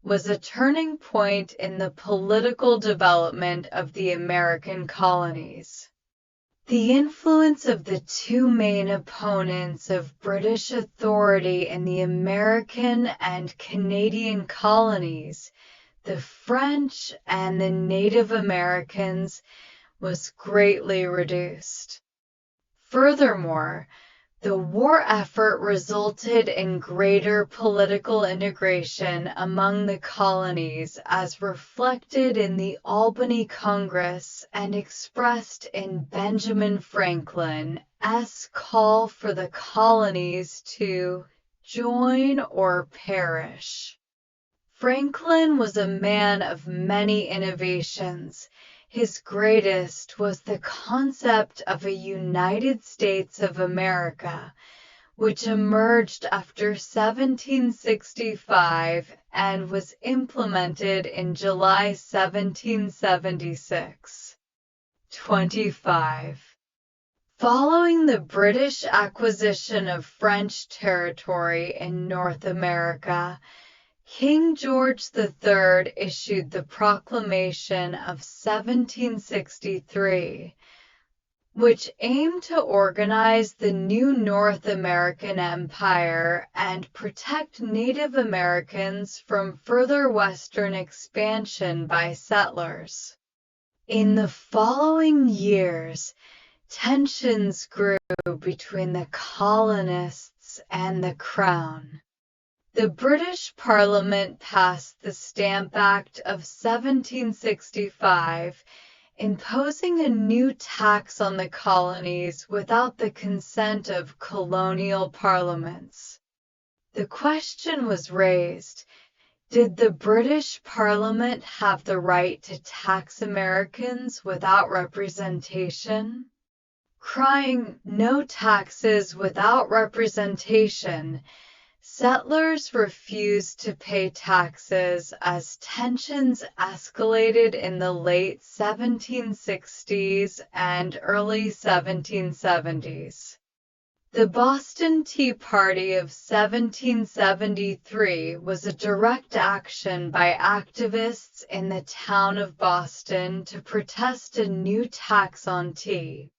was a turning point in the political development of the American colonies. The influence of the two main opponents of British authority in the American and Canadian colonies, the French and the Native Americans, was greatly reduced. Furthermore, the war effort resulted in greater political integration among the colonies as reflected in the Albany Congress and expressed in Benjamin Franklin's call for the colonies to join or perish. Franklin was a man of many innovations. His greatest was the concept of a United States of America, which emerged after 1765 and was implemented in July 1776. 25. Following the British acquisition of French territory in North America, King George III issued the Proclamation of 1763, which aimed to organize the new North American Empire and protect Native Americans from further Western expansion by settlers. In the following years, tensions grew between the colonists and the Crown. The British Parliament passed the Stamp Act of 1765, imposing a new tax on the colonies without the consent of colonial parliaments. The question was raised, did the British Parliament have the right to tax Americans without representation? Crying, "No taxes without representation," settlers refused to pay taxes as tensions escalated in the late 1760s and early 1770s. The Boston Tea Party of 1773 was a direct action by activists in the town of Boston to protest a new tax on tea.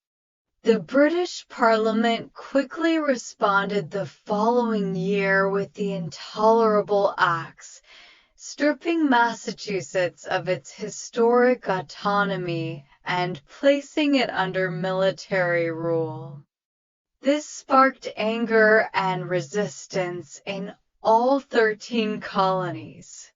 The British Parliament quickly responded the following year with the Intolerable Acts, stripping Massachusetts of its historic autonomy and placing it under military rule. This sparked anger and resistance in all 13 colonies.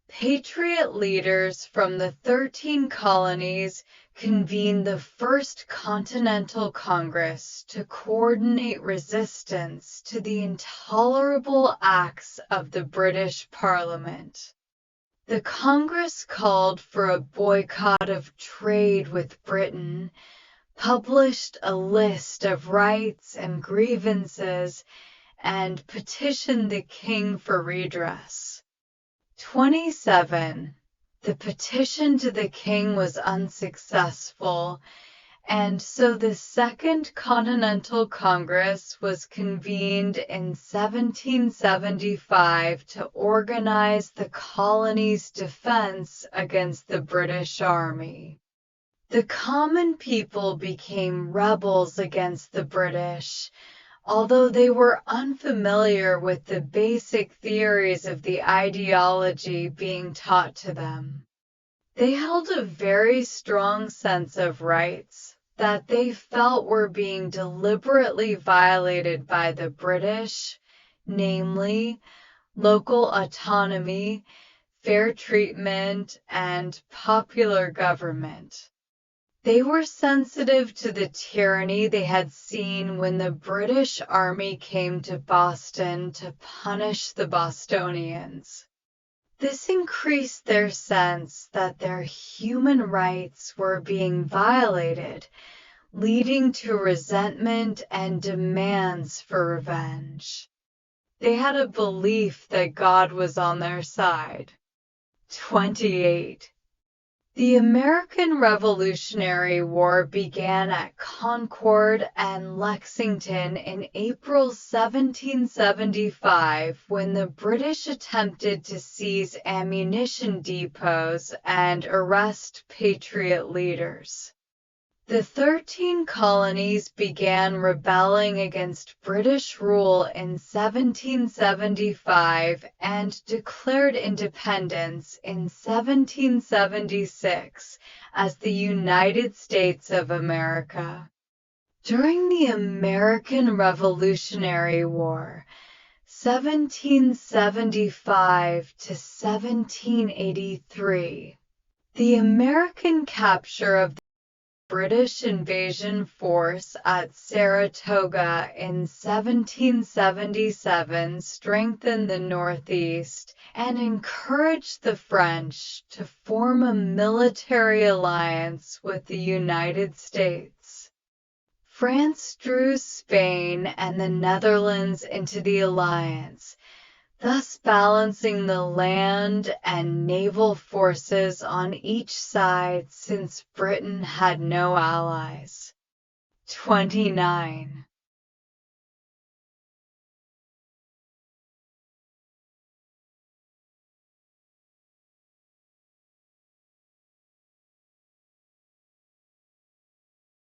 Patriot leaders from the 13 colonies convened the First Continental Congress to coordinate resistance to the intolerable acts of the British Parliament. The Congress called for a boycott of trade with Britain, published a list of rights and grievances, and petitioned the king for redress. 27. The petition to the king was unsuccessful, and so the Second Continental Congress was convened in 1775 to organize the colony's defense against the British Army. The common people became rebels against the British, although they were unfamiliar with the basic theories of the ideology being taught to them. They held a very strong sense of rights that they felt were being deliberately violated by the British, namely, local autonomy, fair treatment, and popular government. They were sensitive to the tyranny they had seen when the British Army came to Boston to punish the Bostonians. This increased their sense that their human rights were being violated, leading to resentment and demands for revenge. They had a belief that God was on their side. 28. The American Revolutionary War began at Concord and Lexington in April 1775 when the British attempted to seize ammunition depots and arrest Patriot leaders. The 13 colonies began rebelling against British rule in 1775 and declared independence in 1776 as the United States of America. During the American Revolutionary War, 1775 to 1783, the American capture of the British invasion force at Saratoga in 1777 strengthened the Northeast and encouraged the French to form a military alliance with the United States. France drew Spain and the Netherlands into the alliance, thus balancing the land and naval forces on each side since Britain had no allies. 29.